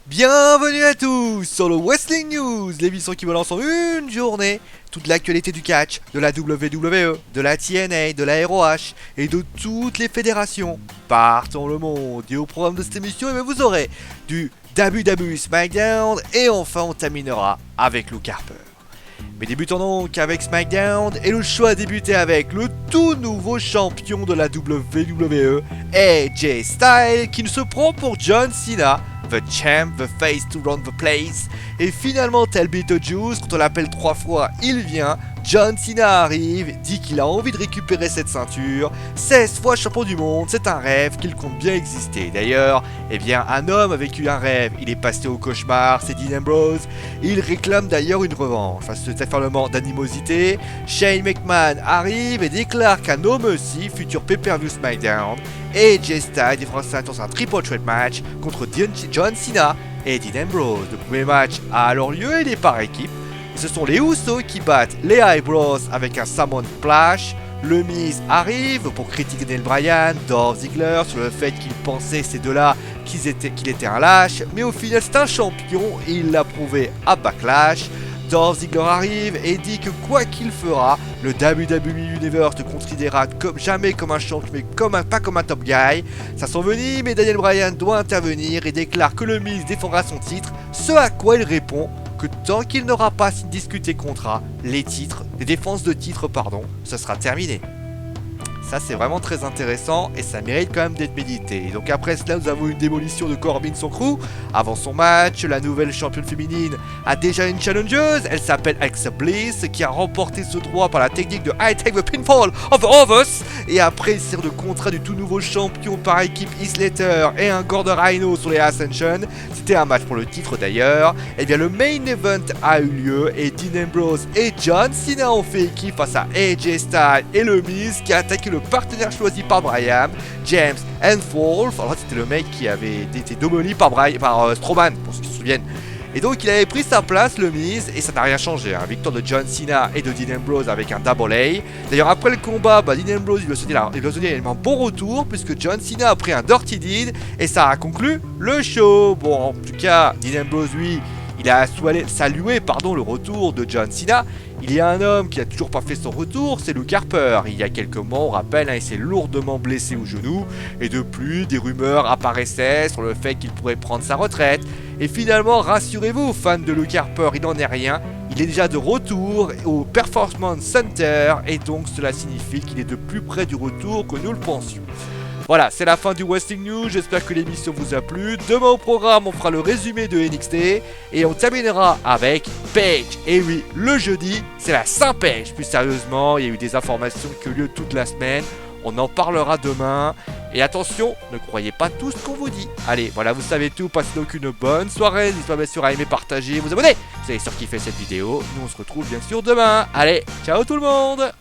Bienvenue à tous sur le Wrestling News, l'émission qui me lance en une journée toute l'actualité du catch, de la WWE, de la TNA, de la ROH et de toutes les fédérations partout le monde. Et au programme de cette émission, vous aurez du WWE SmackDown et enfin on terminera avec Luke Harper. Mais débutons donc avec SmackDown et le choix a débuté avec le tout nouveau champion de la WWE, AJ Styles, qui ne se prend pour John Cena, the champ, the face to run the place. Et finalement, tel Beetlejuice, quand on l'appelle 3 fois, il vient. John Cena arrive, dit qu'il a envie de récupérer cette ceinture. 16 fois champion du monde, c'est un rêve qu'il compte bien exister. D'ailleurs, un homme a vécu un rêve, il est passé au cauchemar, c'est Dean Ambrose. Il réclame d'ailleurs une revanche. Face à cet affairement d'animosité, Shane McMahon arrive et déclare qu'un No Mercy, futur pay-per-view SmackDown, et AJ Styles défendra sa ceinture dans un triple threat match contre John Cena et Dean Ambrose. Le premier match a alors lieu et il est par équipe. Ce sont les Usos qui battent les Eyebrows avec un Samoan Splash. Le Miz arrive pour critiquer Daniel Bryan, Dolph Ziggler sur le fait qu'il pensait ces deux-là qu'il était un lâche. Mais au final c'est un champion et il l'a prouvé à Backlash. Dolph Ziggler arrive et dit que quoi qu'il fera, le WWE Universe te considérera jamais comme un champion, mais pas comme un top guy. Ça s'envenime mais Daniel Bryan doit intervenir et déclare que le Miz défendra son titre, ce à quoi il répond que tant qu'il n'aura pas discuté contrat, les défenses de titres, ce sera terminé. Ça c'est vraiment très intéressant et ça mérite quand même d'être médité. Et donc après cela nous avons une démolition de Corbin son crew. Avant son match, la nouvelle championne féminine a déjà une challengeuse. Elle s'appelle Alexa Bliss qui a remporté ce droit par la technique de I take the pinfall of the others. Et après il sert de contrat du tout nouveau champion par équipe Heath Slater et un Gordon Rhino sur les Ascension. C'était un match pour le titre d'ailleurs. Et bien le main event a eu lieu et Dean Ambrose et John Cena ont fait équipe face à AJ Styles et le Miz qui a attaqué le partenaire choisi par Bryan, James Ellsworth. Alors c'était le mec qui avait été démoli par Strowman, pour ceux qui se souviennent. Et donc il avait pris sa place, le Miz, et ça n'a rien changé. Victoire de John Cena et de Dean Ambrose avec un double A. D'ailleurs après le combat, Dean Ambrose il lui a donné un bon retour puisque John Cena a pris un Dirty Deed et ça a conclu le show. Bon, en tout cas, Dean Ambrose lui, il a salué le retour de John Cena. Il y a un homme qui a toujours pas fait son retour, c'est Luke Harper. Il y a quelques mois, on rappelle, il s'est lourdement blessé au genou. Et de plus, des rumeurs apparaissaient sur le fait qu'il pourrait prendre sa retraite. Et finalement, rassurez-vous, fans de Luke Harper, il n'en est rien. Il est déjà de retour au Performance Center. Et donc, cela signifie qu'il est de plus près du retour que nous le pensions. Voilà, c'est la fin du Wrestling News, j'espère que l'émission vous a plu. Demain au programme, on fera le résumé de NXT et on terminera avec Paige. Et oui, le jeudi, c'est la Saint-Paige. Plus sérieusement, il y a eu des informations qui ont lieu toute la semaine. On en parlera demain. Et attention, ne croyez pas tout ce qu'on vous dit. Allez, voilà, vous savez tout, passez donc une bonne soirée. N'hésitez pas bien sûr à aimer, partager, vous abonner. Vous avez surkiffé cette vidéo. Nous, on se retrouve bien sûr demain. Allez, ciao tout le monde!